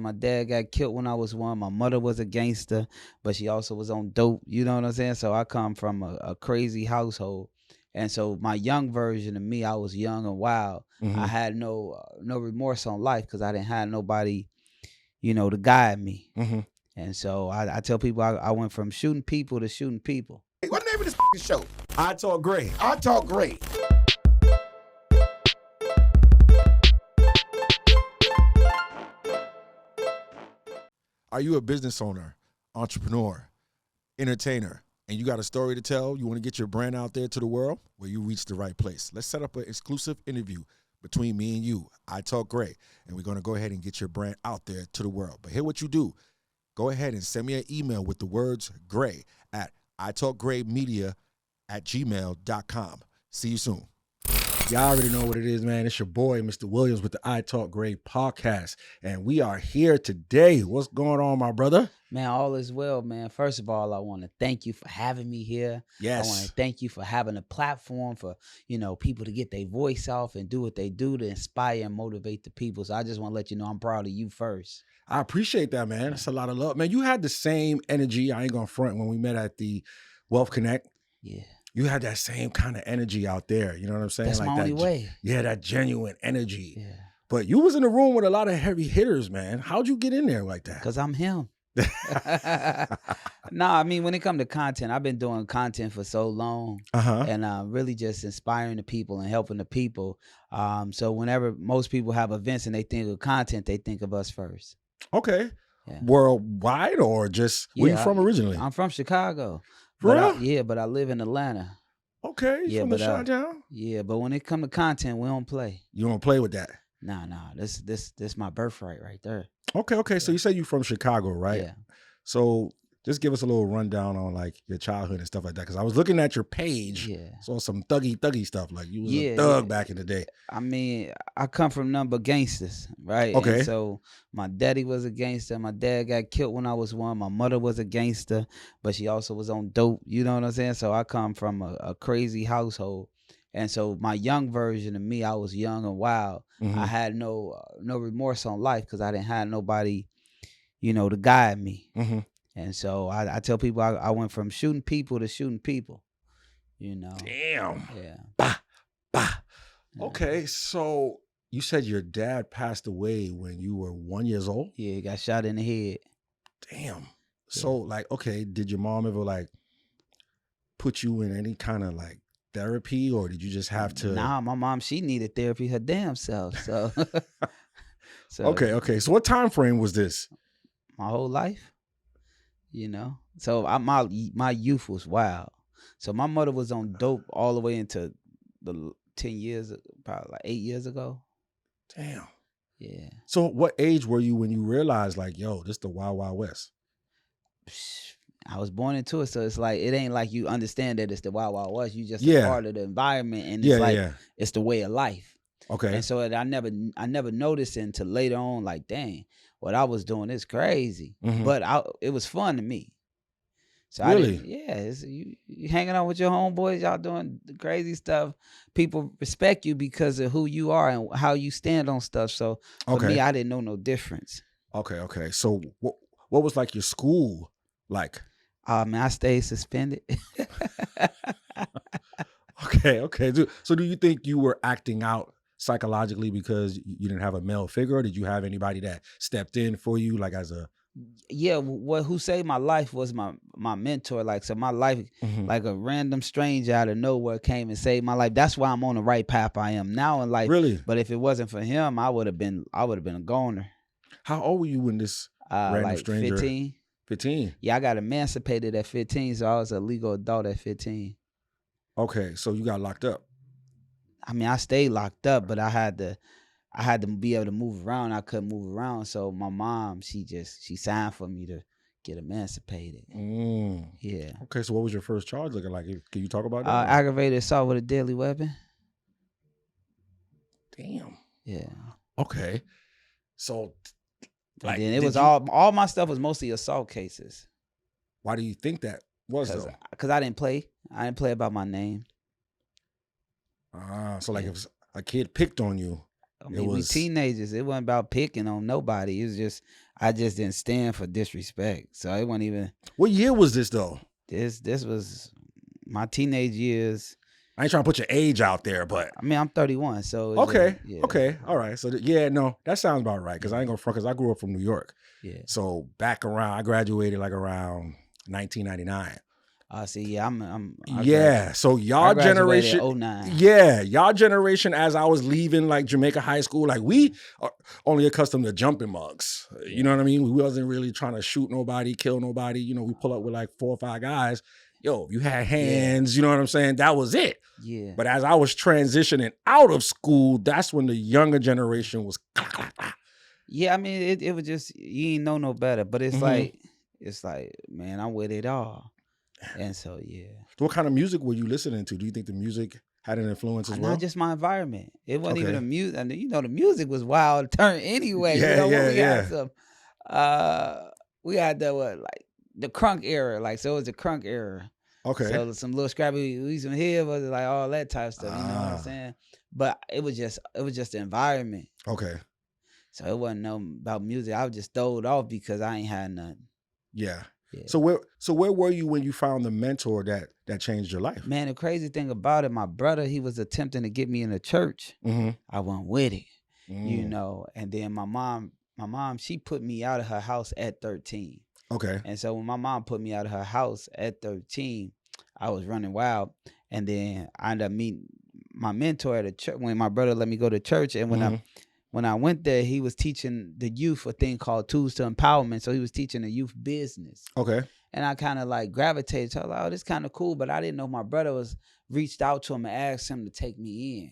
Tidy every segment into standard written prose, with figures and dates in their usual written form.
My dad got killed when I was one. My mother was a gangster, but she also was on dope. You know what I'm saying? So I come from a crazy household. And so my young version of me, I was young and wild. I Hmm. had no remorse on life because I didn't have nobody, to guide me. Hmm. And so I tell people I went from shooting people to shooting people. Hey, what the name of this show? I Talk Gray. I Talk Great. Are you a business owner, entrepreneur, entertainer, and you got a story to tell? You want to get your brand out there to the world? Well, you reached the right place. Let's set up an exclusive interview between me and you. I Talk Gray, and we're going to go ahead and get your brand out there to the world. But here what you do. Go ahead and send me an email with the words gray at italkgraymedia@gmail.com. See you soon. Y'all already know what it is, man. It's your boy, Mr. Williams, with the I Talk Gray podcast. And we are here today. What's going on, my brother? Man, all is well, man. First of all, I want to thank you for having me here. Yes. I want to thank you for having a platform for, people to get their voice off and do what they do to inspire and motivate the people. So I just want to let you know I'm proud of you first. I appreciate that, man. That's a lot of love. Man, you had the same energy. I ain't going to front when we met at the Wealth Connect. Yeah. You had that same kind of energy out there. You know what I'm saying? That's like my only way. Yeah, that genuine energy. Yeah. But you was in the room with a lot of heavy hitters, man. How'd you get in there like that? Because I'm him. I mean, when it comes to content, I've been doing content for so long, and really just inspiring the people and helping the people. So whenever most people have events and they think of content, they think of us first. Okay. Yeah. Worldwide or just where you from originally? I'm from Chicago. For real? But I live in Atlanta. Okay. You from the Chi-Town? Yeah, but when it come to content, we don't play. You don't play with that? Nah. This my birthright right there. Okay. So you say you from Chicago, right? Yeah. So just give us a little rundown on like your childhood and stuff like that. Because I was looking at your page, saw some thuggy stuff. Like you was a thug back in the day. I mean, I come from none but gangsters, right? Okay. And so my daddy was a gangster. My dad got killed when I was one. My mother was a gangster, but she also was on dope. You know what I'm saying? So I come from a crazy household. And so my young version of me, I was young and wild. Mhm. I had no remorse on life because I didn't have nobody, to guide me. Mm-hmm. And so I tell people I went from shooting people to shooting people, Damn. Yeah. Bah. Okay, so you said your dad passed away when you were 1 year old? Yeah, he got shot in the head. Damn. So like, okay, did your mom ever like put you in any kind of like therapy, or did you just have to? Nah, my mom, she needed therapy her damn self. So, Okay. So what time frame was this? My whole life, So my youth was wild. So my mother was on dope all the way into the 10 years, probably like 8 years ago. Damn. Yeah. So what age were you when you realized like, yo, this the Wild Wild West? I was born into it, so it's like it ain't like you understand that it's the Wild Wild West. You just a part of the environment, and it's it's the way of life. Okay. And so I never noticed it until later on. Like, dang, what I was doing is crazy, but it was fun to me. So really, you hanging out with your homeboys, y'all doing the crazy stuff. People respect you because of who you are and how you stand on stuff. So for me, I didn't know no difference. Okay. So what was like your school like? Man, I stayed suspended. Okay. So do you think you were acting out psychologically because you didn't have a male figure, or did you have anybody that stepped in for you, like as a? Yeah, who saved my life was my mentor. Like, so my life, like a random stranger out of nowhere came and saved my life. That's why I'm on the right path I am now in life. Really? But if it wasn't for him, I would have been a goner. How old were you when this random like stranger? 15. 15? Yeah, I got emancipated at 15, so I was a legal adult at 15. Okay, so you got locked up. I mean, I stayed locked up, but I had to be able to move around. I couldn't move around, so my mom, she signed for me to get emancipated. Yeah. Okay, so what was your first charge looking like? Can you talk about that? Aggravated assault with a deadly weapon. Damn. Yeah. Okay. So, like, and then it was all my stuff was mostly assault cases. Why do you think that was though? Because I didn't play. I didn't play about my name. So like if a kid picked on you, we teenagers. It wasn't about picking on nobody. It was just I just didn't stand for disrespect. So it wasn't even What year was this though? this was my teenage years. I ain't trying to put your age out there, but I mean, I'm 31, so it's okay, just, yeah, okay, all right. So yeah, no, that sounds about right. Because I ain't gonna front. Because I grew up from New York. yeah. So back around, I graduated like around 1999. See, yeah, Yeah, so y'all I graduated generation, in 09. yeah, y'all generation. As I was leaving like Jamaica High School, like we are only accustomed to jumping mugs. You know what I mean? We wasn't really trying to shoot nobody, kill nobody. You know, we pull up with like 4 or 5 guys. Yo, you had hands. You know what I'm saying? That was it. Yeah. But as I was transitioning out of school, that's when the younger generation was. Yeah, I mean, it was just you ain't know no better. But it's Mhm. like, man, I'm with it all. And so yeah. What kind of music were you listening to? Do you think the music had an influence as well? Not just my environment. It wasn't even Okay. the music. I mean, the music was wild turn anyway. Yeah, When yeah, we had yeah. some we had the like the crunk era. Like so it was the crunk era. Okay. So some little scrappy we some here was like all that type of stuff, you know what I'm Ah. saying? But it was just the environment. Okay. So it wasn't no about music. I was just throwed off because I ain't had nothing. Yeah. Yeah. So where were you when you found the mentor that changed your life? Man, the crazy thing about it, my brother, he was attempting to get me in the church. Mm-hmm. I went with it, you Mm. know. And then my mom, she put me out of her house at 13. Okay. And so when my mom put me out of her house at 13, I was running wild. And then I ended up meeting my mentor at a church when my brother let me go to church. And when I went there, he was teaching the youth a thing called Tools to Empowerment. So he was teaching the youth business. Okay. And I kind of like gravitated to, oh, this kind of cool. But I didn't know my brother was reached out to him and asked him to take me in.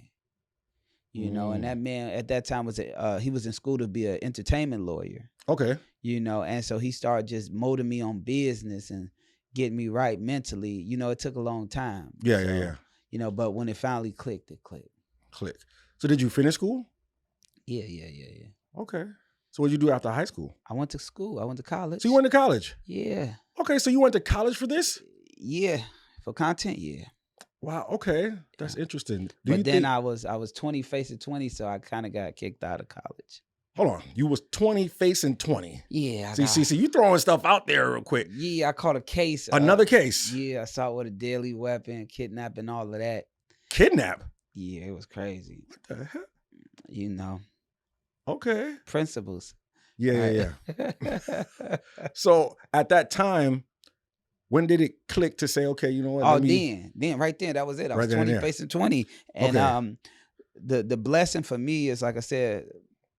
You know, and that man at that time he was in school to be an entertainment lawyer. Okay. You know, and so he started just molding me on business and getting me right mentally. You know, it took a long time. Yeah, So, yeah. You know, but when it finally clicked, it clicked. Click. So did you finish school? Yeah. Okay. So what did you do after high school? I went to school. I went to college. So you went to college? Yeah. Okay, so you went to college for this? Yeah. For content, yeah. Wow, okay. That's interesting. But then I was 20 facing 20, so I kind of got kicked out of college. Hold on. You was 20 facing 20. Yeah. See, you throwing stuff out there real quick. Yeah, I caught a case. Another case? Yeah, I saw with a deadly weapon, kidnapping, all of that. Kidnap? Yeah, it was crazy. What the heck? You know, Okay. principles. Yeah. So at that time, when did it click to say, okay, you know what? Then right then, that was it. I was Right then and 20 there. facing 20. And Okay. the blessing for me is, like I said,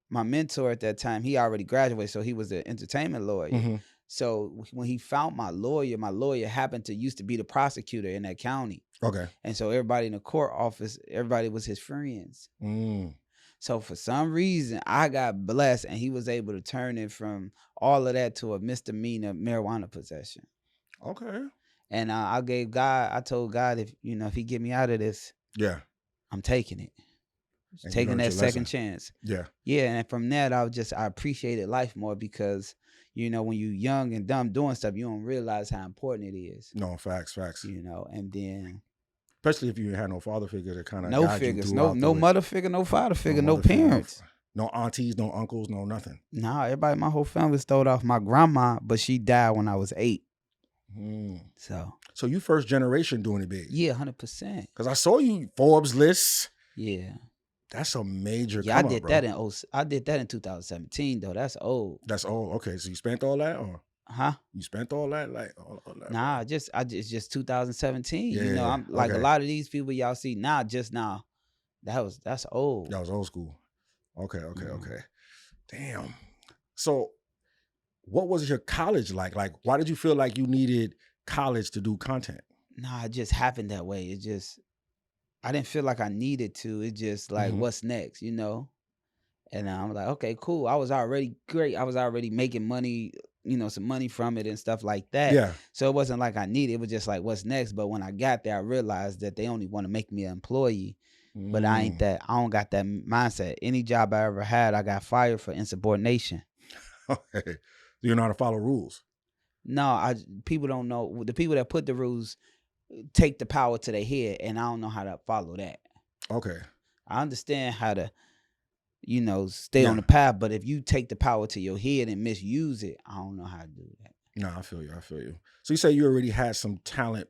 my mentor at that time, he already graduated, so he was an entertainment lawyer. Mhm. So when he found my lawyer happened to used to be the prosecutor in that county. Okay. And so everybody in the court office, everybody was his friends. Mm. So for some reason, I got blessed, and he was able to turn it from all of that to a misdemeanor marijuana possession. Okay. And I told God, if he get me out of this, Yeah. I'm taking it. And you Taking learned that your second lesson. chance. Yeah. Yeah, and from that, I appreciated life more because, when you're young and dumb doing stuff, you don't realize how important it is. No, facts. And then Especially if you had no father figure to kind of no figures, no mother figure, no father figure, no mother figure, parents. No aunties, no uncles, no nothing. Nah, everybody, my whole family stole off my grandma, but she died when I was 8. Mm. So you first generation doing it big. yeah, 100%. Because I saw you Forbes lists. Yeah. That's a major Yeah, come up, bro. I did that in 2017 though. That's old. That's old. Okay, so you spent all that, or Huh? you spent all that, like all that? Nah, it's just 2017. Yeah, I'm like okay. a lot of these people y'all see now, just now. That's old. That was old school. Okay. Mhm. Damn. So what was your college like? Like, why did you feel like you needed college to do content? Nah, it just happened that way. I didn't feel like I needed to. It just like, Mhm. what's next, And I'm like, okay, cool. I was already great. I was already making money, some money from it and stuff like that. Yeah. So it wasn't like I needed. It was just like, what's next? But when I got there, I realized that they only want to make me an employee. But I ain't that. I don't got that mindset. Any job I ever had, I got fired for insubordination. Okay. You know how to follow rules. No, people don't know. The people that put the rules take the power to their head, and I don't know how to follow that. Okay. I understand how to, stay Yeah. on the path. But if you take the power to your head and misuse it, I don't know how to do that. No, I feel you. So you say you already had some talent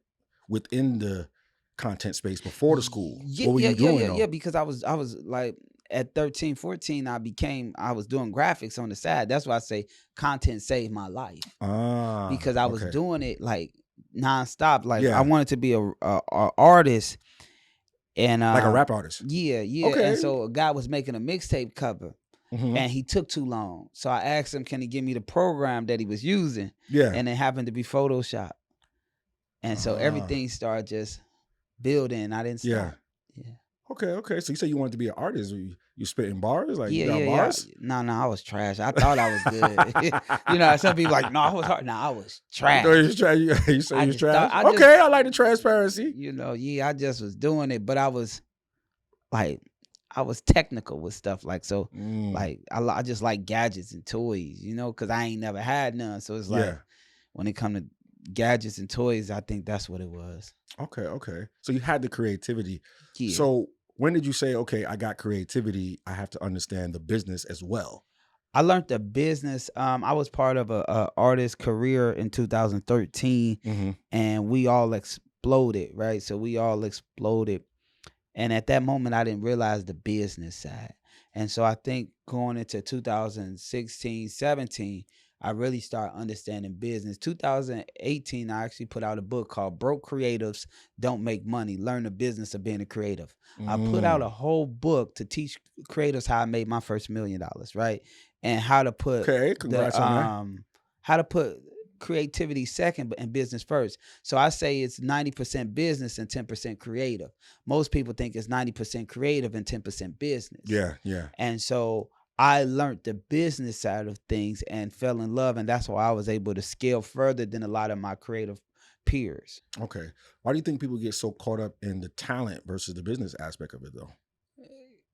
within the content space before the school. Yeah, What were yeah, you yeah, doing yeah, though? yeah. Because I was like at 13, 14, I was doing graphics on the side. That's why I say content saved my life. Because I was Okay. doing it like nonstop. Like I Yeah. wanted to be a artist, and Like a rap artist. Yeah. Okay. And so a guy was making a mixtape cover, Mhm. and he took too long. So I asked him, can he give me the program that he was using? Yeah. And it happened to be Photoshop. And so everything started just building. I didn't stop. Yeah. Yeah. Okay. So you said you wanted to be an artist. You spitting bars? Like you got Yeah. bars? No, I was trash. I thought I was good. Some people like, no, I was hard. No, I was trash. No, you say you I was just trash? thought- I just- Okay, I like the transparency. I just was doing it, but I was like, I was technical with stuff. Like, so like, I just like gadgets and toys, because I ain't never had none. So it's like, Yeah. when it come to gadgets and toys, I think that's what it was. Okay. So you had the creativity. Yeah. So when did you say, okay, I got creativity, I have to understand the business as well? I learned the business. I was part of a artist career in 2013, Mm-hmm. and we all exploded, right? So we all exploded. And at that moment, I didn't realize the business side. And so I think going into 2016, 17, I really started understanding business. 2018, I actually put out a book called Broke Creatives Don't Make Money. Learn the business of being a creative. I put out a whole book to teach creatives how I made my first $1 million, right? And how to put Congrats on that. how to put creativity second and business first. So I say it's 90% business and 10% creative. Most people think it's 90% creative and 10% business. Yeah. And so I learned the business side of things and fell in love, and that's why I was able to scale further than a lot of my creative peers. Okay. Why do you think people get so caught up in the talent versus the business aspect of it though?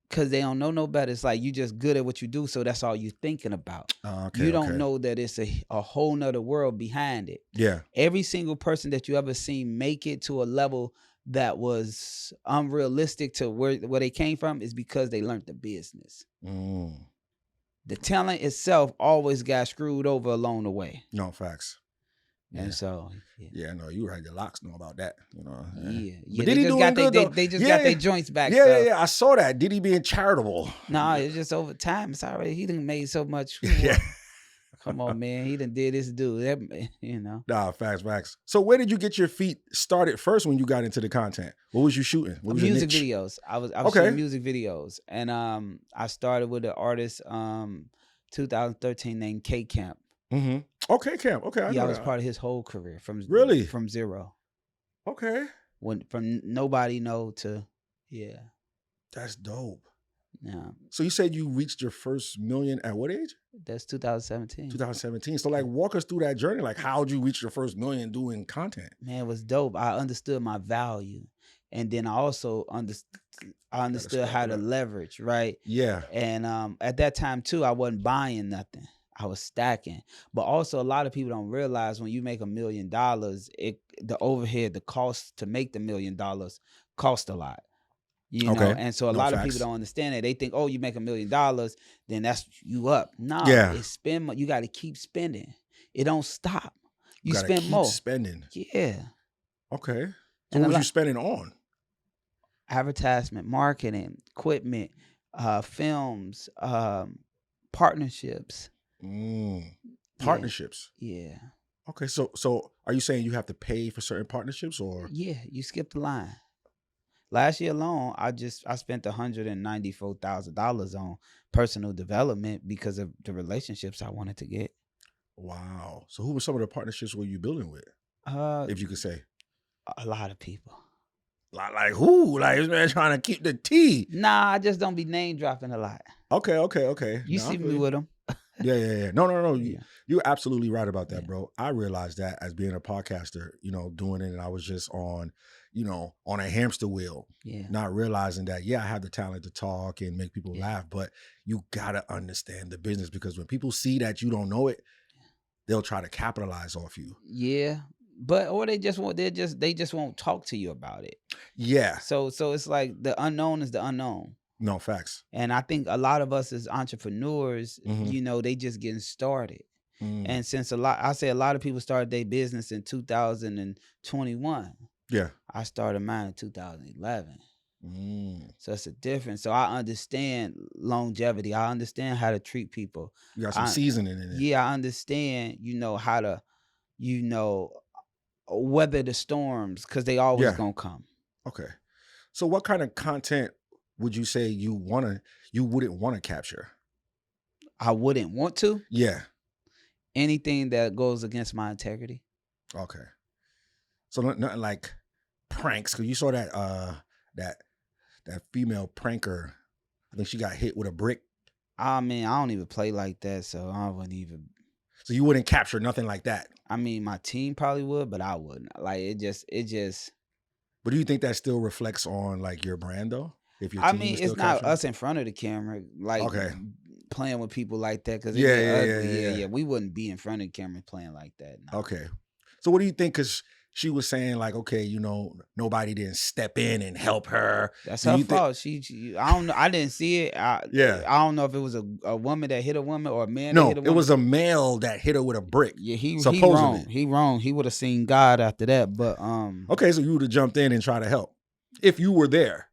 Because they don't know no better. It's like you just good at what you do, so that's all you're thinking about. Okay, you don't know that it's a whole nother world behind it. Yeah. Every single person that you ever seen make it to a level that was unrealistic to where they came from is because they learned the business. The talent itself always got screwed over along the way. No, facts. And so, yeah, no, you had your locks know about that, Yeah. But Diddy doing good though. They just got their joints back. Yeah. I saw that. Diddy being charitable. No, it's just over time. It's already he done made so much. Yeah. Come on, man. He done did this dude. Nah, facts. So where did you get your feet started first when you got into the content? What was you shooting? What was music your niche? videos. I was shooting music videos. And I started with an artist 2013 named K Camp. Mm-hmm. Okay, Camp. Okay, I was part of his whole career from zero. Okay. From nobody to That's dope. Yeah. So you said you reached your first million at what age? That's 2017. 2017. So like walk us through that journey. Like how'd you reach your first million doing content? Man, it was dope. I understood my value. And then I also understood how to leverage, right? Yeah. And at that time too, I wasn't buying nothing. I was stacking. But also a lot of people don't realize when you make $1 million, the overhead, the cost to make the $1 million cost a lot. You know, and so a lot of people don't understand that. They think, oh, you make $1 million, then that's you up. No, it's you got to keep spending. It don't stop. You spend more. Spending. Yeah. Okay. So what was you spending on? Advertisement, marketing, equipment, films, partnerships. Partnerships. Yeah. Okay. So are you saying you have to pay for certain partnerships or? Yeah, you skip the line. Last year alone, I spent $194,000 on personal development because of the relationships I wanted to get. Wow. So who were some of the partnerships were you building with? If you could say. A lot of people. Like who? Like this man trying to keep the tea. Nah, I just don't be name dropping a lot. Okay. You see me with them. Yeah. No. You're absolutely right about that, bro. I realized that as being a podcaster, doing it, and I was just on a hamster wheel, not realizing that, I have the talent to talk and make people laugh, but you gotta understand the business because when people see that you don't know it, they'll try to capitalize off you. Yeah. Or they just won't talk to you about it. Yeah. So it's like the unknown is the unknown. No, facts. And I think a lot of us as entrepreneurs, Mm-hmm. they just getting started. Mm. And since a lot of people started their business in 2021. Yeah. I started mine in 2011. Mm. So it's a difference. So I understand longevity. I understand how to treat people. You got some I seasoning in it. Yeah, I understand, how to, you know, weather the storms, because they always Yeah. gonna come. Okay. So what kind of content would you say you wouldn't want to capture? I wouldn't want to. Yeah. Anything that goes against my integrity. Okay. So nothing like pranks, because you saw that that female pranker. I think she got hit with a brick. I mean, I don't even play like that, so I wouldn't even. So you wouldn't capture nothing like that. I mean, my team probably would, but I wouldn't. Like it just. But do you think that still reflects on like your brand though? If your I team mean, is still it's not capturing? us in front of the camera, like Okay. playing with people like that, because it Yeah, get yeah, yeah, ugly. yeah. We wouldn't be in front of the camera playing like that. No. Okay. So what do you think? Because she was saying like, okay, nobody didn't step in and help her. That's Do her you think? fault. She I don't know. I didn't see it. Yeah. I don't know if it was a woman that hit a woman or a man that hit No, a it woman. was a male that hit her with a brick. Yeah, he supposedly. wrong. He wrong. He would have seen God after that. But Okay, so you would have jumped in and tried to help if you were there.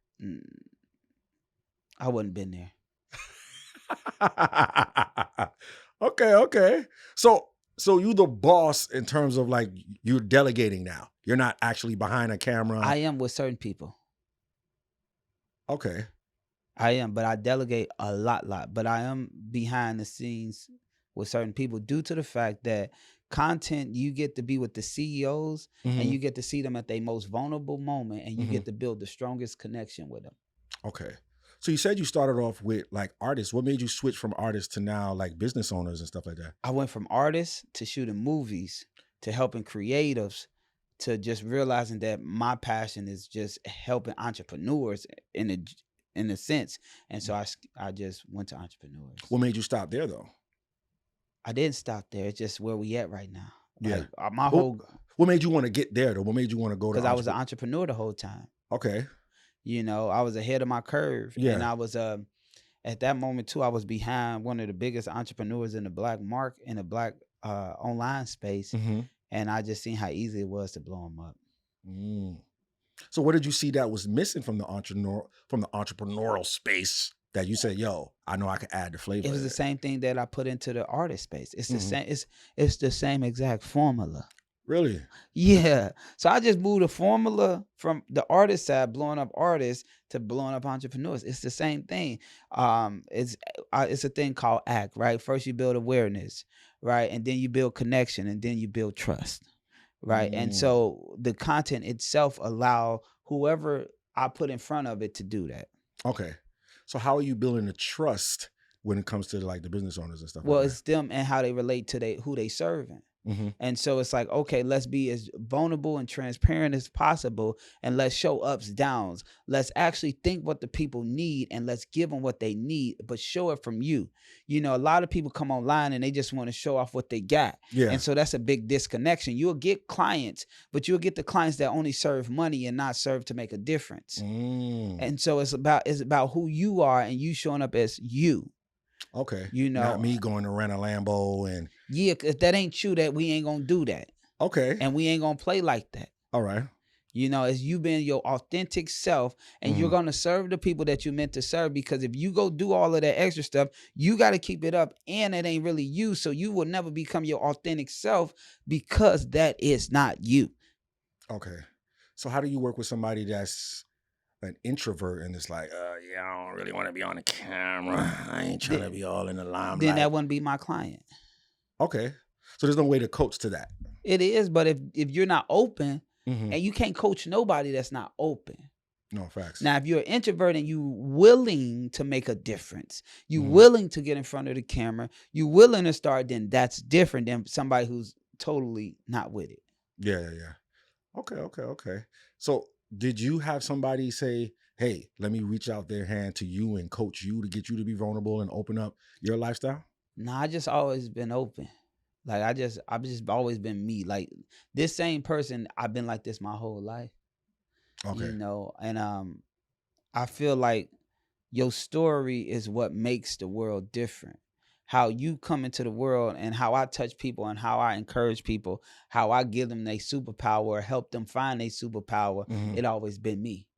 I wouldn't been there. Okay. So you the boss in terms of like you're delegating now. You're not actually behind a camera. I am with certain people. Okay. I am, but I delegate a lot. But I am behind the scenes with certain people due to the fact that content, you get to be with the CEOs and you get to see them at their most vulnerable moment, and you get to build the strongest connection with them. Okay. So you said you started off with like artists. What made you switch from artists to now like business owners and stuff like that? I went from artists to shooting movies to helping creatives to just realizing that my passion is just helping entrepreneurs in a sense. And so I just went to entrepreneurs. What made you stop there though? I didn't stop there. It's just where we at right now. Yeah. Like, my whole. What made you want to get there though? What made you want to go to? Because I was an entrepreneur the whole time. Okay. I was ahead of my curve. Yeah. And I was at that moment too, I was behind one of the biggest entrepreneurs in the black online space. And I just seen how easy it was to blow them up. So what did you see that was missing from the entrepreneurial space that you said, yo, I know I could add the flavor? It was the same thing that I put into the artist space. It's the same, it's the same exact formula. Really? Yeah. So I just moved the formula from the artist side, blowing up artists, to blowing up entrepreneurs. It's the same thing. It's a thing called ACT, right? First you build awareness, right? And then you build connection, and then you build trust, right? And so the content itself allow whoever I put in front of it to do that. Okay. So how are you building the trust when it comes to like the business owners and stuff? Well, like it's them and how they relate to who they serving. And so it's like, okay, let's be as vulnerable and transparent as possible, and let's show ups, downs. Let's actually think what the people need, and let's give them what they need, but show it from you. A lot of people come online and they just want to show off what they got. Yeah. And so that's a big disconnection. You'll get clients, but you'll get the clients that only serve money and not serve to make a difference. And so it's about who you are and you showing up as you. Okay. Not me going to rent a Lambo and. Yeah, if that ain't you, that we ain't gonna do that. Okay. And we ain't gonna play like that. All right. It's you being your authentic self, and you're gonna serve the people that you meant to serve, because if you go do all of that extra stuff, you gotta keep it up, and it ain't really you. So you will never become your authentic self, because that is not you. Okay. So how do you work with somebody that's an introvert and it's like, yeah, I don't really want to be on the camera. I ain't trying to be all in the limelight. Then that wouldn't be my client. Okay. So there's no way to coach to that. It is, but if you're not open, and you can't coach nobody that's not open. No, facts. Now, if you're an introvert and you willing to make a difference, you willing to get in front of the camera, you willing to start, then that's different than somebody who's totally not with it. Yeah. Okay. So did you have somebody say, hey, let me reach out their hand to you and coach you to get you to be vulnerable and open up your lifestyle? No, I just always been open. Like I've just always been me. Like this same person, I've been like this my whole life. Okay. And I feel like your story is what makes the world different. How you come into the world and how I touch people and how I encourage people, how I give them their superpower or help them find their superpower, Mm-hmm. it always been me.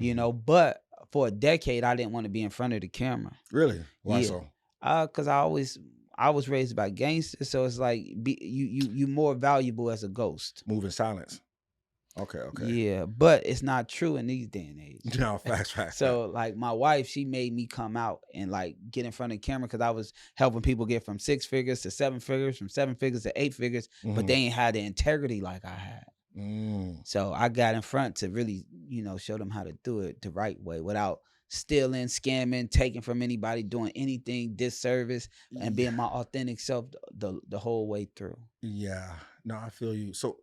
Mm-hmm. But for a decade I didn't want to be in front of the camera. Really? Why Yeah. so? Cause I was raised by gangsters, so it's like you more valuable as a ghost. Move in silence. Okay. Yeah, but it's not true in these day and age. No, facts. So like my wife, she made me come out and like get in front of the camera because I was helping people get from 6 figures to 7 figures, from 7 figures to 8 figures, but they ain't had the integrity like I had. So I got in front to really, show them how to do it the right way without stealing, scamming, taking from anybody, doing anything disservice, and being my authentic self the whole way through. Yeah. No, I feel you. So,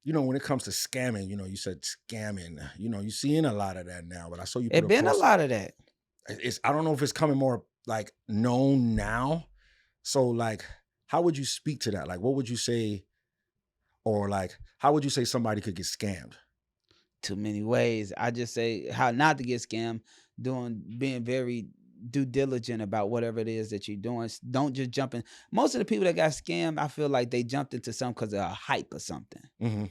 when it comes to scamming, you said scamming, you're seeing a lot of that now, but I saw you put It been a lot of that. I don't know if it's coming more like known now. So like, how would you speak to that? Like, what would you say, or like, how would you say somebody could get scammed? Too many ways. I just say how not to get scammed, being very due diligent about whatever it is that you're doing. Don't just jump in. Most of the people that got scammed, I feel like they jumped into something because of a hype or something. Mm-hmm.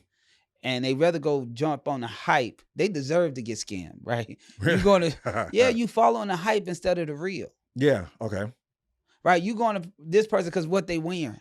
And they rather go jump on the hype. They deserve to get scammed, right? You're going to, you following the hype instead of the real. Yeah, okay. Right? You going to this person because what they wearing.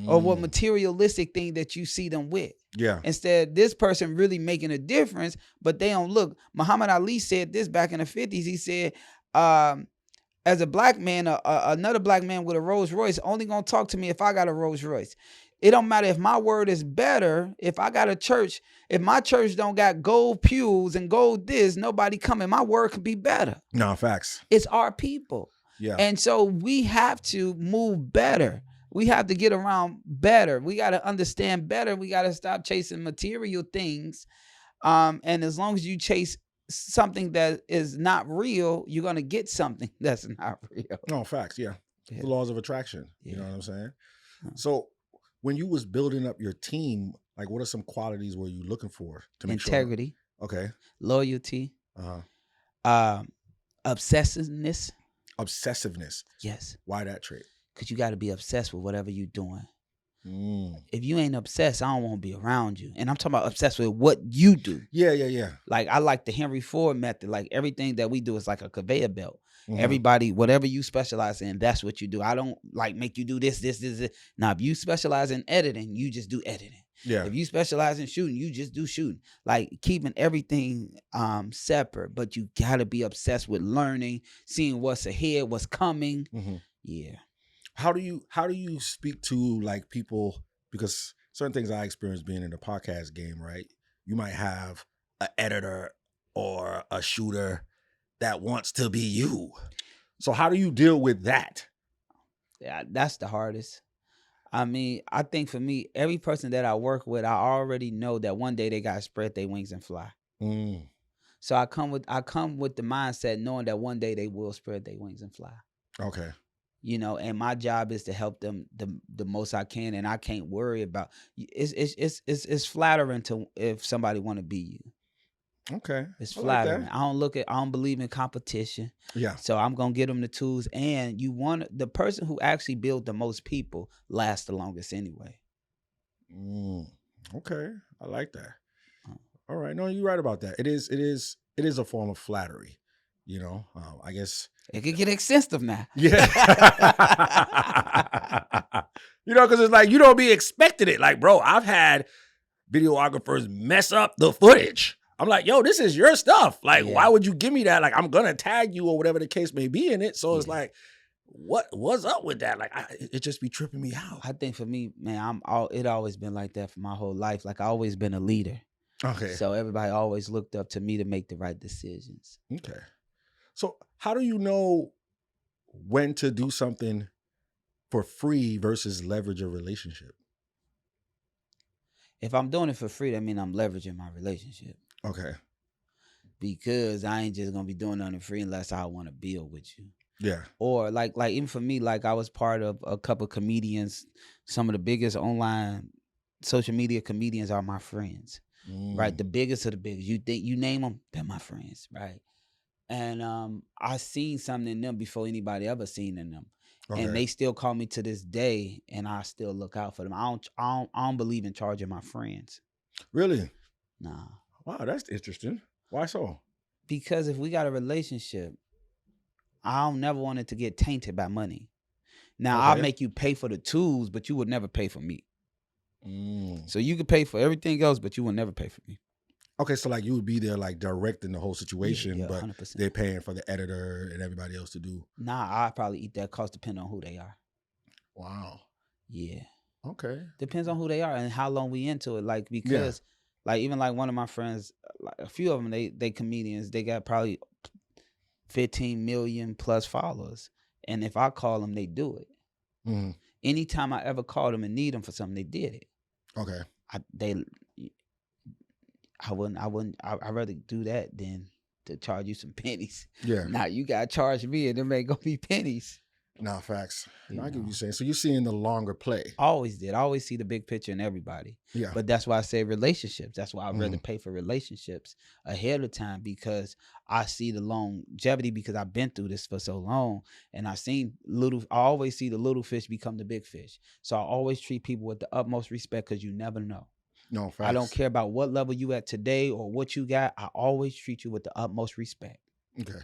Or what materialistic thing that you see them with. Yeah. Instead, this person really making a difference, but they don't look. Muhammad Ali said this back in the 50s. He said, as a black man, another black man with a Rolls Royce only gonna talk to me if I got a Rolls Royce. It don't matter if my word is better. If I got a church, if my church don't got gold pews and gold this, nobody coming. My word could be better. No, facts. It's our people. Yeah. And so we have to move better. We have to get around better. We got to understand better. We got to stop chasing material things. And as long as you chase something that is not real, you're going to get something that's not real. No, facts. Yeah. The laws of attraction. Yeah. You know what I'm saying? So when you was building up your team, like what are some qualities were you looking for to make Integrity. Sure? Okay. Loyalty. Obsessiveness. Obsessiveness. Yes. Why that trait? Because you got to be obsessed with whatever you're doing. If you ain't obsessed, I don't want to be around you. And I'm talking about obsessed with what you do. Yeah. Like I like the Henry Ford method. Like everything that we do is like a conveyor belt. Everybody, whatever you specialize in, that's what you do. I don't like make you do this. Now, if you specialize in editing, you just do editing. Yeah. If you specialize in shooting, you just do shooting. Like keeping everything separate, but you gotta be obsessed with learning, seeing what's ahead, what's coming. Yeah. How do you speak to like people, because certain things I experienced being in the podcast game, right? You might have an editor or a shooter that wants to be you. So how do you deal with that? Yeah, that's the hardest. I mean, I think for me, every person that I work with, I already know that one day they gotta spread their wings and fly. So I come with the mindset knowing that one day they will spread their wings and fly. Okay. And my job is to help them the most I can, and I can't worry about it's flattering to if somebody want to be you. Okay. It's flattering. Like I don't believe in competition. Yeah. So I'm gonna get them the tools, and the person who actually build the most people lasts the longest anyway. Okay. I like that. All right. No, you're right about that. It is a form of flattery. I guess it could get extensive now. Yeah. Because it's like you don't be expecting it. Like, bro, I've had videographers mess up the footage. I'm like, yo, this is your stuff. Like, why would you give me that? Like, I'm gonna tag you or whatever the case may be in it. So it's like, what's up with that? Like, it just be tripping me out. I think for me, man, it always been like that for my whole life. Like, I always been a leader. Okay. So everybody always looked up to me to make the right decisions. Okay. So how do you know when to do something for free versus leverage a relationship? If I'm doing it for free, that means I'm leveraging my relationship. Okay. Because I ain't just gonna be doing nothing free unless I want to build with you. Yeah. Or like even for me, like I was part of a couple of comedians. Some of the biggest online social media comedians are my friends. Right? The biggest of the biggest. You think you name them, they're my friends, right? And I seen something in them before anybody ever seen in them. And Okay. they still call me to this day, and I still look out for them. I don't believe in charging my friends. Really? Nah. Wow, that's interesting. Why so? Because if we got a relationship, I don't never want it to get tainted by money. Now, I'll Okay. make you pay for the tools, but you would never pay for me. Mm. So you could pay for everything else, but you will never pay for me. Okay, so like you would be there like directing the whole situation, Yeah, but 100%. they're paying for the editor and everybody else to do. Nah, I probably eat that cost depending on who they are. Wow. Yeah. Okay. Depends on who they are and how long we into it. Like, Yeah. because like even like one of my friends, like a few of them, they comedians, they got probably 15 million plus followers. And if I call them, they do it. Mhm. Anytime I ever called them and need them for something, they did it. Okay. I'd rather do that than to charge you some pennies. Yeah. Now you gotta charge me and them ain't gonna be pennies. Nah, facts. You No, I get what know. you're saying. So you're seeing the longer play. Always did. I always see the big picture in everybody. Yeah. But that's why I say relationships. That's why I'd rather Mhm. pay for relationships ahead of time, because I see the longevity, because I've been through this for so long, and I always see the little fish become the big fish. So I always treat people with the utmost respect, because you never know. No, facts. I don't care about what level you at today or what you got. I always treat you with the utmost respect. Okay.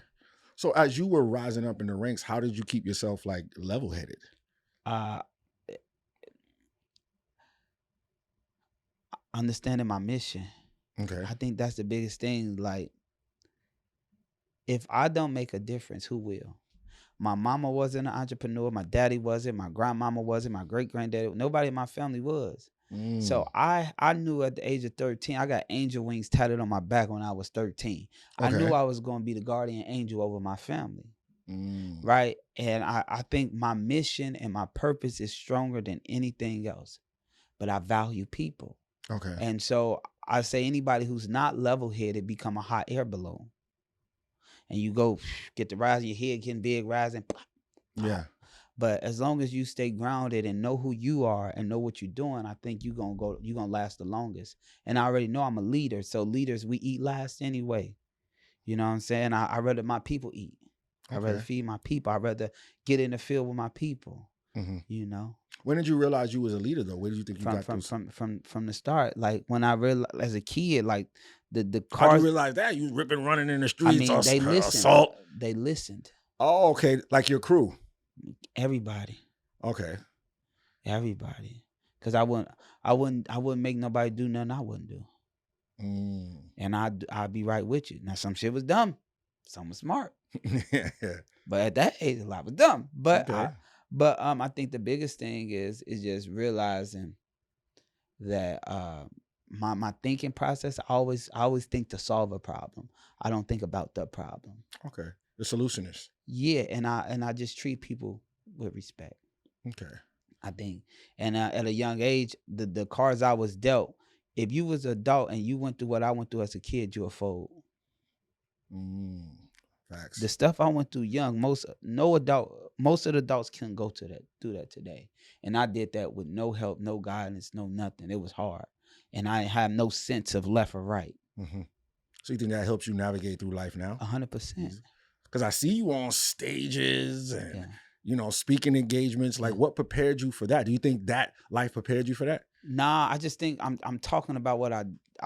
So as you were rising up in the ranks, how did you keep yourself like level headed? Uh Understanding my mission. Okay. I think that's the biggest thing. Like, if I don't make a difference, who will? My mama wasn't an entrepreneur. My daddy wasn't. My grandmama wasn't. My great granddaddy. Nobody in my family was. So Mm. I knew at the age of 13, I got angel wings tatted on my back when I was 13. I knew Okay. I was going to be the guardian angel over my family. Mm. Right. And I think my mission and my purpose is stronger than anything else. But I value people. Okay. And so I say anybody who's not level headed become a hot air balloon. And you go get the rise of your head getting big, rising. Pop, pop. Yeah. But as long as you stay grounded and know who you are and know what you're doing, I think you're gonna last the longest. And I already know I'm a leader. So leaders, we eat last anyway. You know what I'm saying? I rather my people eat. I'd rather Okay. feed my people. I'd rather get in the field with my people. Mm-hmm. You know, When did you realize you was a leader though? Where did you think you got those? from the start. Like when I realized as a kid, like the How do cars. you realize that? You ripping, running in the I streets, mean, they listened. assault. They listened. Oh, okay. Like your crew. Everybody. Okay. Everybody. Cause I wouldn't make nobody do nothing I wouldn't do. Mm. And I'd be right with you. Now some shit was dumb, some was smart. Yeah. But at that age, a lot was dumb. But Okay. I think the biggest thing is just realizing that my thinking process, I always think to solve a problem. I don't think about the problem. Okay. The solutionist. Yeah, and I just treat people with respect. Okay. I think, and at a young age, the cards I was dealt. If you was an adult and you went through what I went through as a kid, you'll fold. Mm. Facts. The stuff I went through young, most of the adults can go do that today. And I did that with no help, no guidance, no nothing. It was hard. And I had no sense of left or right. Mm-hmm. So you think that helps you navigate through life now? 100%. Because I see you on stages and Yeah. speaking engagements. Like, Yeah. what prepared you for that? Do you think that life prepared you for that? Nah, I just think I'm talking about what I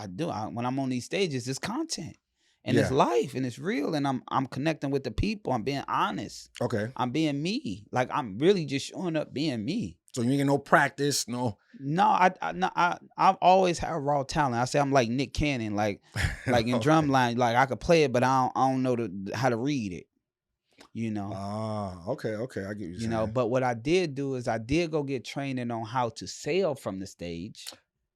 do. When I'm on these stages, it's content. And it's Yeah. life and it's real, and I'm connecting with the people. I'm being honest. Okay. I'm being me. Like, I'm really just showing up being me. So you ain't get no practice, no. No, I've always had raw talent. I say I'm like Nick Cannon, like in Okay. drumline, like I could play it, but I don't know how to read it. You know. Okay. I get what you're saying. You know, but what I did do is I did go get training on how to sail from the stage.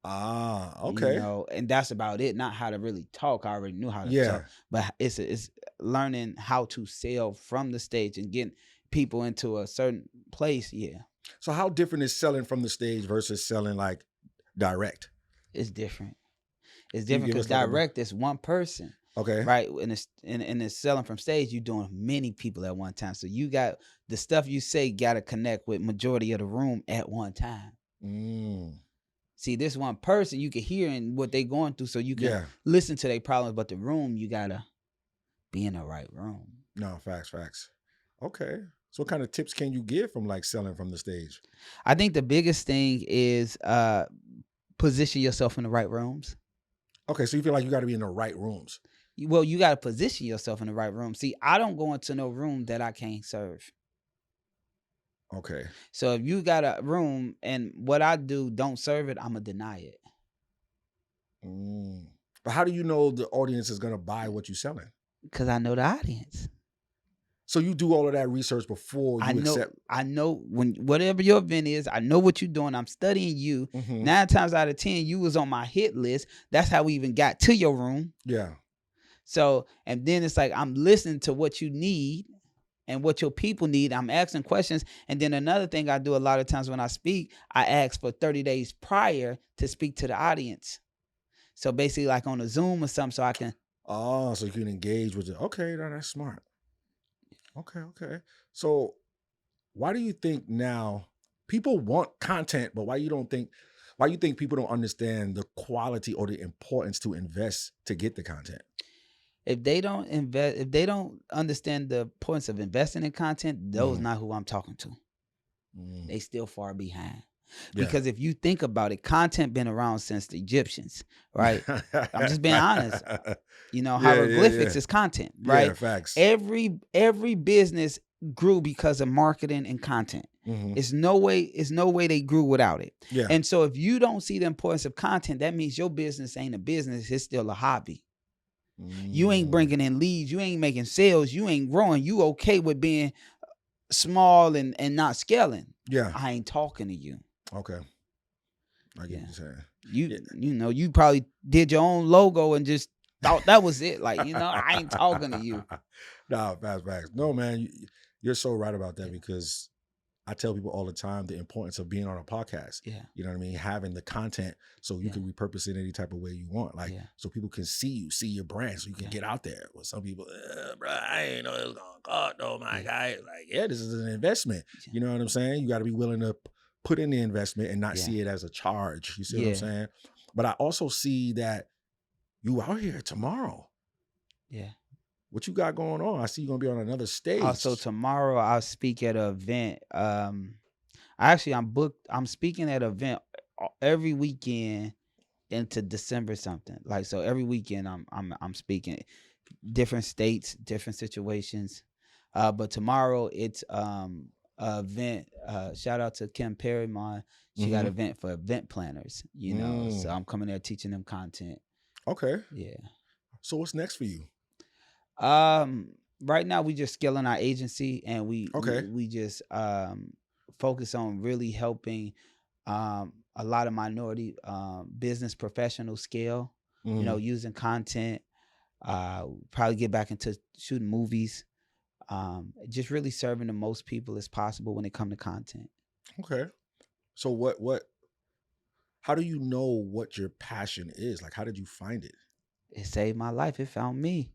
Okay. You know, and that's about it. Not how to really talk. I already knew how to Yeah. talk. But it's learning how to sail from the stage and getting people into a certain place. Yeah. So how different is selling from the stage versus selling like direct? It's different. It's Can you different give because us like a- direct is one person. Okay. Right. And it's selling from stage, you're doing many people at one time. So you got the stuff you say got to connect with majority of the room at one time. Mm. See, this one person you can hear and what they going through, so you can Yeah. listen to their problems, but the room you gotta be in the right room. No, facts. Okay. So what kind of tips can you give from like selling from the stage? I think the biggest thing is position yourself in the right rooms. Okay, so you feel like you got to be in the right rooms. Well, you got to position yourself in the right room. See, I don't go into no room that I can't serve. Okay. So if you got a room and what I do don't serve it, I'm going to deny it. But how do you know the audience is going to buy what you're selling? Because I know the audience. So you do all of that research before you accept. I know when whatever your event is, I know what you're doing. I'm studying you. 9 times out of 10, you was on my hit list. That's how we even got to your room. Yeah. So, and then it's like I'm listening to what you need and what your people need. I'm asking questions. And then another thing I do a lot of times when I speak, I ask for 30 days prior to speak to the audience. So basically like on a Zoom or something so I can. Oh, so you can engage with it. Okay, that's smart. Okay. So why do you think now people want content, but why you think people don't understand the quality or the importance to invest to get the content? If they don't invest, if they don't understand the importance of investing in content, those not who I'm talking to. They still far behind. Yeah. Because if you think about it, content been around since the Egyptians, right? I'm just being honest. You know, hieroglyphics is content, right? Yeah, facts. Every business grew because of marketing and content. It's no way they grew without it. Yeah. And so if you don't see the importance of content, that means your business ain't a business, it's still a hobby. You ain't bringing in leads, you ain't making sales, you ain't growing, you okay with being small and not scaling. Yeah. I ain't talking to you. Okay. I get what you're saying. You know, you probably did your own logo and just thought that was it. Like, you know, I ain't talking to you. Nah, facts. No, man, you're so right about that because I tell people all the time the importance of being on a podcast. Yeah. You know what I mean? Having the content so you can repurpose it any type of way you want. Like, so people can see your brand so you can get out there. Well, some people, bro, I ain't know it was going to cost though, my guy. Like, this is an investment. You know what I'm saying? You got to be willing to put in the investment and not see it as a charge. You see what I'm saying? But I also see that you out here tomorrow. Yeah. What you got going on? I see you're going to be on another stage. Also, tomorrow I'll speak at an event. I'm booked. I'm speaking at an event every weekend into December something. Like, so every weekend I'm speaking different states, different situations. But tomorrow it's an event. Shout out to Kim Perrymon. She got an event for event planners, you know. So I'm coming there teaching them content. Okay. Yeah. So what's next for you? Right now we just scaling our agency and we just focus on really helping a lot of minority business professionals scale, you know, using content, probably get back into shooting movies, just really serving the most people as possible when it comes to content. Okay. So how do you know what your passion is? Like, how did you find it? It saved my life. It found me.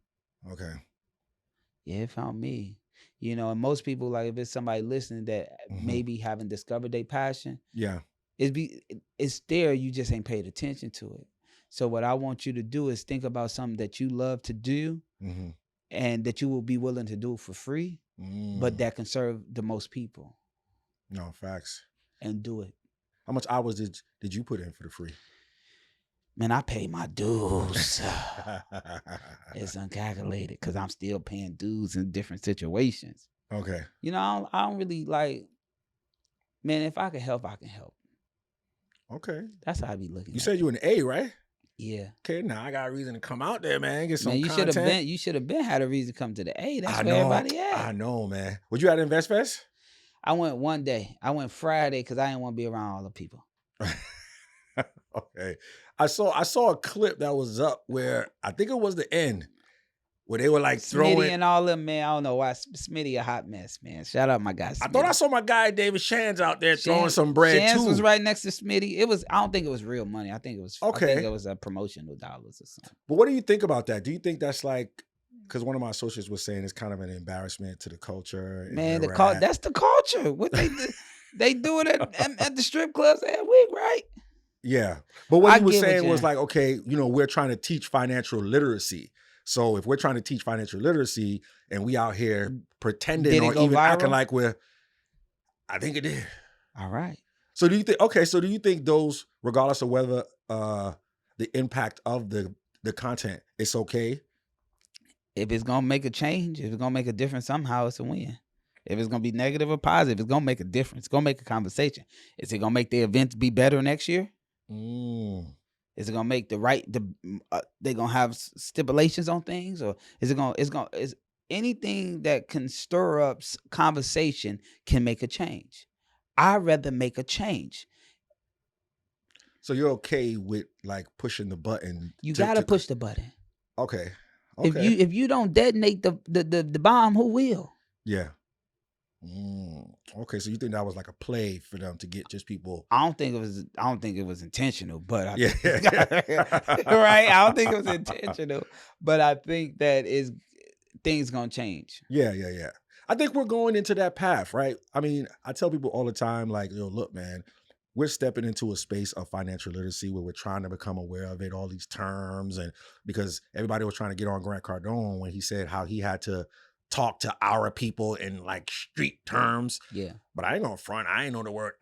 Okay. Yeah, it found me. You know, and most people, like, if it's somebody listening that maybe haven't discovered their passion, it's there. You just ain't paid attention to it. So what I want you to do is think about something that you love to do and that you will be willing to do for free, but that can serve the most people. No, facts. And do it. How much hours did you put in for the free? Man, I pay my dues. It's uncalculated because I'm still paying dues in different situations. Okay. You know, I don't really like, man, if I can help, I can help. Okay. That's how I be looking. You said you an A, right? Yeah. Okay, now I got a reason to come out there, man. Get some you content. You should have been had a reason to come to the A. That's where everybody at. I know, man. Were you at Invest Fest? I went one day. I went Friday because I didn't want to be around all the people. Okay. I saw a clip that was up where I think it was the end where they were like throwing Smitty and all them, man. I don't know why Smitty a hot mess, man. Shout out my guy Smitty. I thought I saw my guy David Shands out there throwing some bread Shands too. was right next to Smitty. I don't think it was real money. I think it was I think it was a promotional dollars or something. But what do you think about that? Do you think that's like, because one of my associates was saying it's kind of an embarrassment to the culture? Man, that's the culture. What they do, they do it at the strip clubs every week, right? Yeah. But what he was saying was like, okay, you know, we're trying to teach financial literacy. So if we're trying to teach financial literacy and we out here pretending Did it or go even acting viral? like I think it did. All right. So do you think? Okay, so do you think those, regardless of whether the impact of the content, it's okay? If it's gonna make a change, if it's gonna make a difference somehow, it's a win. If it's gonna be negative or positive, it's gonna make a difference. It's gonna make a conversation. Is it gonna make the events be better next year? Mm. Is it gonna make they gonna have stipulations on things, or is anything that can stir up conversation can make a change? I'd rather make a change. So you're okay with like pushing the button? You gotta push the button. Okay. If you don't detonate the bomb, who will? Yeah. Okay, so you think that was like a play for them to get just people? I don't think it was intentional, but Yeah. right. I don't think it was intentional, but I think that things gonna change. Yeah. I think we're going into that path, right? I mean, I tell people all the time, like, yo, look, man, we're stepping into a space of financial literacy where we're trying to become aware of it, all these terms, and because everybody was trying to get on Grant Cardone when he said how he had to talk to our people in like street terms. Yeah. But I ain't gonna front. I ain't know the word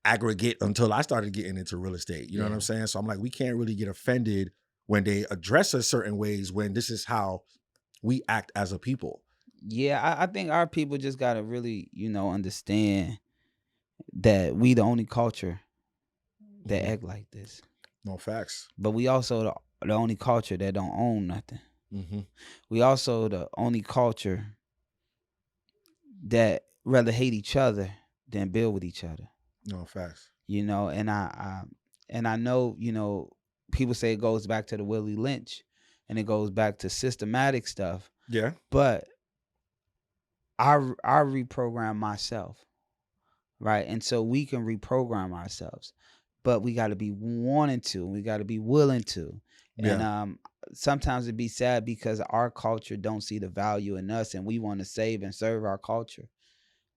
aggregate until I started getting into real estate. You know what I'm saying? So I'm like, we can't really get offended when they address us certain ways when this is how we act as a people. Yeah, I think our people just gotta really, understand that we the only culture that act like this. No facts. But we also the only culture that don't own nothing. Mm-hmm. We also the only culture that rather hate each other than build with each other. No facts. And I know, people say it goes back to the Willie Lynch and it goes back to systematic stuff. Yeah. But I reprogram myself. Right. And so we can reprogram ourselves. But we gotta be wanting to, we gotta be willing to. Yeah. And sometimes it'd be sad because our culture don't see the value in us and we want to save and serve our culture.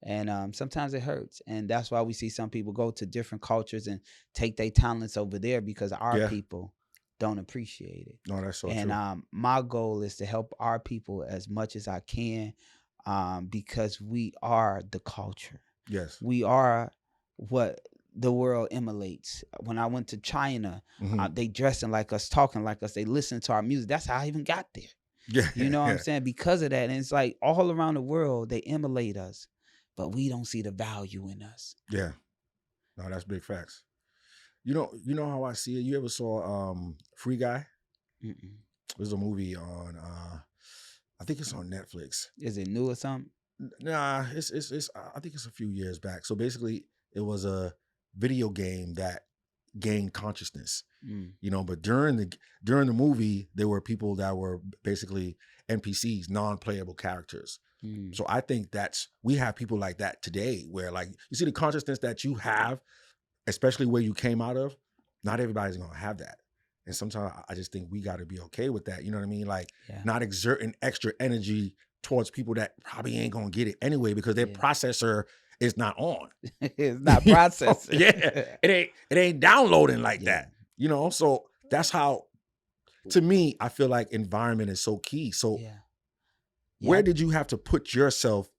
And sometimes it hurts. And that's why we see some people go to different cultures and take their talents over there because our people don't appreciate it. No, that's so and true. My goal is to help our people as much as I can, because we are the culture. Yes. We are what the world emulates. When I went to China, they dressing like us, talking like us, they listen to our music. That's how I even got there. Yeah. You know what I'm saying? Because of that. And it's like all around the world, they emulate us, but we don't see the value in us. Yeah. No, that's big facts. You know how I see it? You ever saw Free Guy? Mm-mm. There's a movie on I think it's on Netflix. Is it new or something? Nah, it's I think it's a few years back. So basically it was a video game that gained consciousness. But during the movie, there were people that were basically NPCs, non-playable characters. So I think we have people like that today where like you see the consciousness that you have, especially where you came out of, not everybody's gonna have that. And sometimes I just think we gotta be okay with that. You know what I mean? Like not exerting extra energy towards people that probably ain't gonna get it anyway because their processor is not on. It's not processing. It ain't downloading like that. So that's how, to me, I feel like environment is so key. So where did you have to put yourself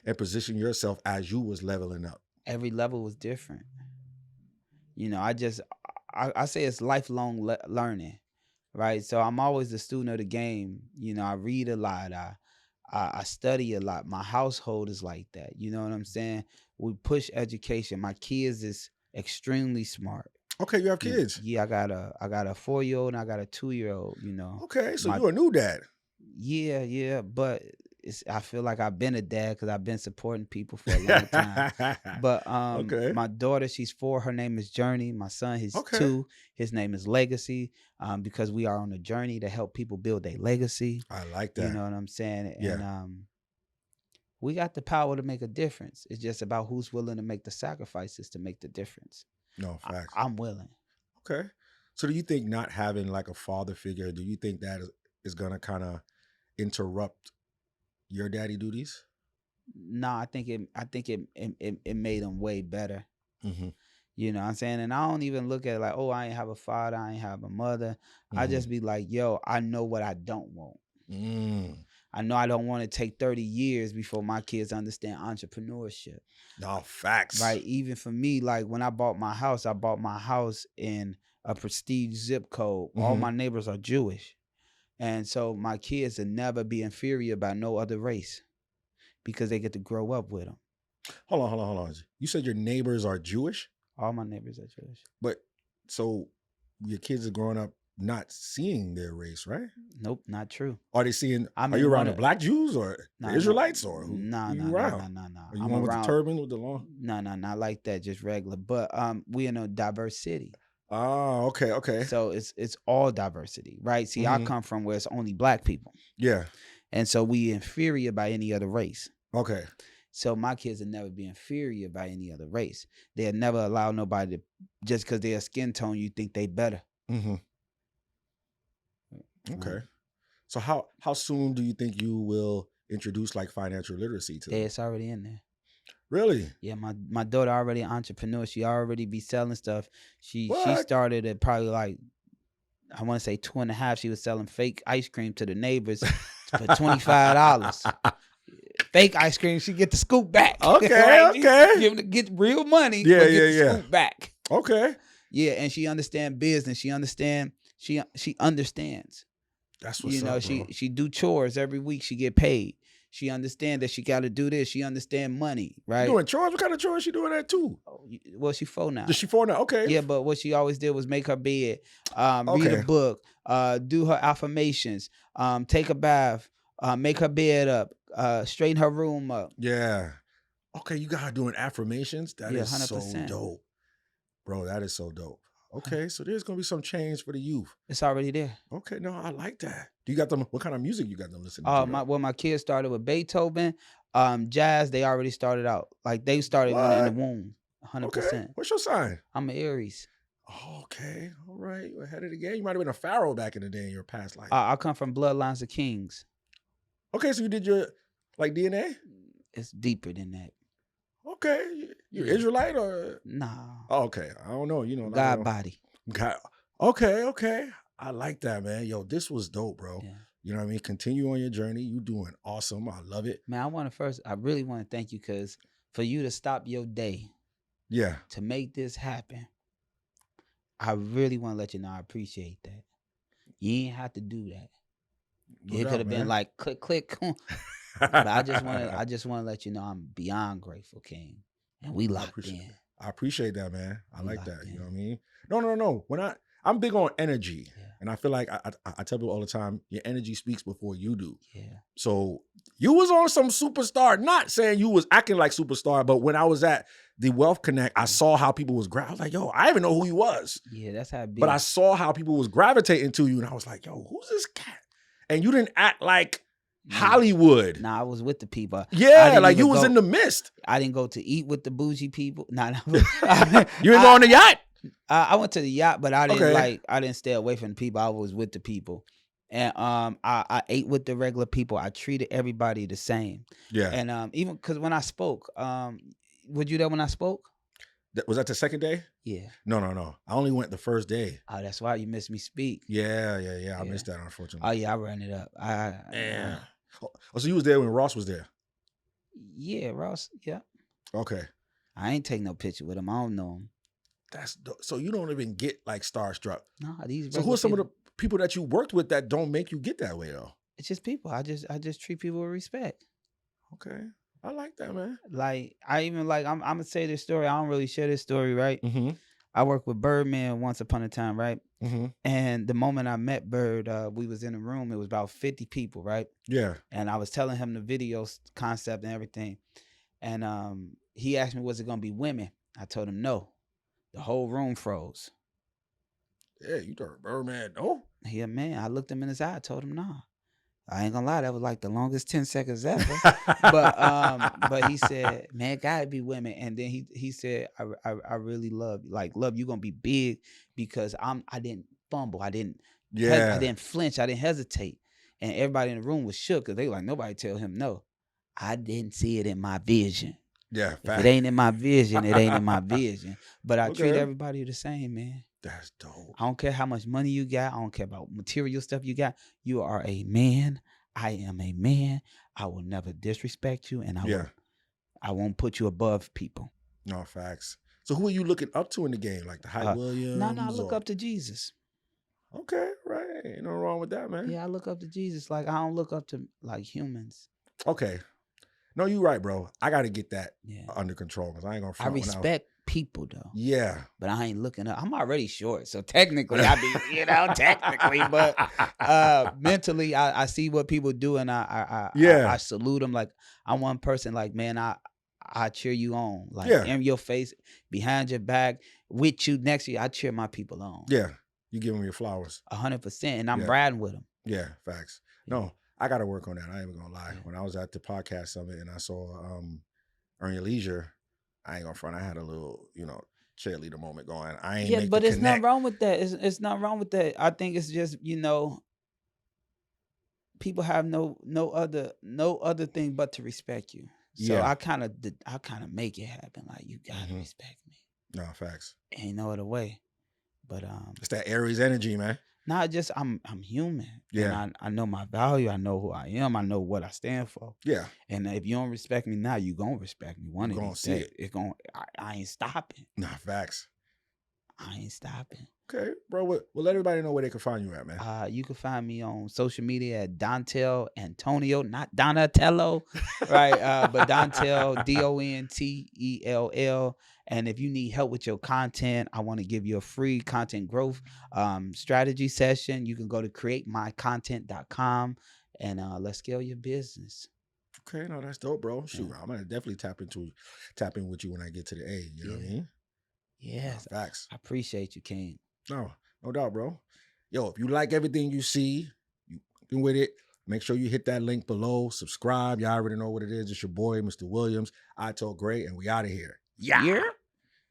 and position yourself as you was leveling up? Every level was different. I say it's lifelong learning, right? So I'm always a student of the game. I read a lot. I study a lot. My household is like that. You know what I'm saying? We push education. My kids is extremely smart. Okay, you have kids. Yeah, I got a 4-year-old and I got a 2-year-old. Okay, so you're a new dad. Yeah, but I feel like I've been a dad because I've been supporting people for a long time. But my daughter, she's 4. Her name is Journey. My son, he's 2. His name is Legacy. Because we are on a journey to help people build their legacy. I like that. You know what I'm saying? Yeah. And we got the power to make a difference. It's just about who's willing to make the sacrifices to make the difference. No, facts. I'm willing. Okay. So do you think not having like a father figure, do you think that is going to kind of interrupt your daddy duties? No, I think it made him way better. Mm-hmm. You know what I'm saying? And I don't even look at it like, oh, I ain't have a father, I ain't have a mother. I just be like, yo, I know what I don't want. I know I don't want to take 30 years before my kids understand entrepreneurship. No, facts. Right. Even for me, like when I bought my house in a prestige zip code. All my neighbors are Jewish. And so my kids will never be inferior by no other race because they get to grow up with them. Hold on. You said your neighbors are Jewish? All my neighbors are Jewish. But so your kids are growing up not seeing their race, right? Nope, not true. Are they seeing? Are you around the black Jews or the Israelites or who? No. Are you one with the turban with the long? No, not like that. Just regular. But we in a diverse city. Oh, okay. So it's all diversity, right? See, I come from where it's only black people. Yeah. And so we inferior by any other race. Okay. So my kids will never be inferior by any other race. They'll never allow nobody to, just because they're skin tone, you think they better. Okay. So how soon do you think you will introduce like financial literacy to them? Yeah, it's already in there. Really? Yeah, my daughter already an entrepreneur. She already be selling stuff. She What? started at probably like, I want to say 2.5. She was selling fake ice cream to the neighbors for $25. Fake ice cream. She get the scoop back. Okay, right? okay. Get real money. Yeah, but get the yeah. scoop back. Okay. Yeah, and she understand business. She understands. That's what's up, bro. she do chores every week. She get paid. She understand that she got to do this. She understand money, right? Doing chores? What kind of chores she doing that too? Well, she 4 now. Is she 4 now? Okay. Yeah, but what she always did was make her bed, read a book, do her affirmations, take a bath, make her bed up, straighten her room up. Yeah. Okay, you got her doing affirmations? That is 100%. so dope. Bro, that is so dope. Okay, so there's gonna be some change for the youth. It's already there. Okay, no, I like that. Do you got them? What kind of music you got them listening to? My kids started with Beethoven, jazz. They already started out like they started in the womb. 100%. Okay. What's your sign? I'm an Aries. Okay, all right. You're ahead of the game. You might have been a pharaoh back in the day in your past life. I come from bloodlines of kings. Okay, so you did your like DNA? It's deeper than that. Okay, you Israelite or nah? Oh, okay, I don't know. You know, God body. God. Okay. I like that, man. Yo, this was dope, bro. Yeah. You know what I mean? Continue on your journey. You doing awesome. I love it. Man, I really want to thank you because for you to stop your day, yeah, to make this happen, I really want to let you know I appreciate that. You ain't have to do that. It could have been like click. But I just want to let you know I'm beyond grateful, King. And we locked in. I appreciate that, man. I like that. You know what I mean? No. When I'm big on energy. Yeah. And I feel like I tell people all the time, your energy speaks before you do. Yeah. So you was on some superstar, not saying you was acting like superstar, but when I was at the Wealth Connect, I saw how people was I was like, yo, I didn't even know who he was. Yeah, that's how it be. But I saw how people was gravitating to you, and I was like, yo, who's this cat? And you didn't act like Hollywood. Nah, I was with the people. Yeah, like you was in the midst. I didn't go to eat with the bougie people. Nah. You didn't go on the yacht? I went to the yacht, but I didn't stay away from the people. I was with the people. And I ate with the regular people. I treated everybody the same. Yeah. And even because when I spoke, were you there when I spoke? Was that the second day? Yeah. No. I only went the first day. Oh, that's why you missed me speak. Yeah. I missed that, unfortunately. Oh, yeah, I ran it up. So you was there when Ross was there? Yeah, Ross, yeah. Okay. I ain't take no picture with him. I don't know him. So you don't even get like starstruck. No, these. So who are some of the people that you worked with that don't make you get that way though? It's just people. I just treat people with respect. Okay. I like that, man. Like I'm gonna say this story. I don't really share this story, right? Mm-hmm. I worked with Birdman once upon a time, right? Mm-hmm. And the moment I met Bird, we was in a room. It was about 50 people, right? Yeah. And I was telling him the video concept and everything. And he asked me, was it gonna be women? I told him no. The whole room froze. Yeah, you told Birdman no? Yeah, man. I looked him in his eye. I told him no. I ain't gonna lie, that was like the longest 10 seconds ever. but he said, man, it gotta be women. And then he said, I really love you gonna be big because I didn't fumble. I didn't flinch. I didn't hesitate. And everybody in the room was shook because they were like, nobody tell him no. I didn't see it in my vision. Yeah, if it ain't in my vision, it ain't in my vision. But I treat everybody the same, man. That's dope. I don't care how much money you got. I don't care about material stuff you got. You are a man. I am a man. I will never disrespect you, and I won't put you above people. No facts. So who are you looking up to in the game? Like the Hype No, I Williams look or up to Jesus. okay, right. Ain't no wrong with that, man. Yeah, I look up to Jesus. Like I don't look up to like humans. Okay. No, you right, bro. I gotta get that Yeah. under control because I ain't gonna I front respect people though. Yeah. But I ain't looking up. I'm already short. So technically I be, technically, but mentally I see what people do and I salute them. Like I'm one person, like, man, I cheer you on. Like in your face, behind your back, with you, next to you, I cheer my people on. Yeah. You give them your flowers. 100%. And I'm riding with them. Yeah, facts. No, I got to work on that. I ain't even gonna lie. When I was at the podcast summit and I saw Earn Your Leisure, I ain't gonna front. I had a little, cheerleader moment going. I ain't make but the it's connect. nothing wrong with that. It's nothing wrong with that. I think it's just, people have no other thing but to respect you. So I kind of make it happen. Like you gotta respect me. No, facts. Ain't no other way. But it's that Aries energy, man. Not just I'm human. Yeah. And I know my value. I know who I am. I know what I stand for. Yeah. And if you don't respect me now, you gonna respect me one of these days. It's gonna. I ain't stopping. Nah, facts. I ain't stopping. Okay, bro. Well, let everybody know where they can find you at, man. You can find me on social media at Dontelle Antonio, not Donatello, right? But Dontelle, Dontell. And if you need help with your content, I want to give you a free content growth strategy session. You can go to createmycontent.com and let's scale your business. Okay, no, that's dope, bro. Shoot, I'm gonna definitely tap in with you when I get to the A. You know what I mean? Yes, no, facts. I appreciate you, King. No doubt, bro. Yo, if you like everything you see, you fucking with it, make sure you hit that link below. Subscribe. Y'all already know what it is. It's your boy, Mr. Williams. I Talk Great, and we out of here. Yeah.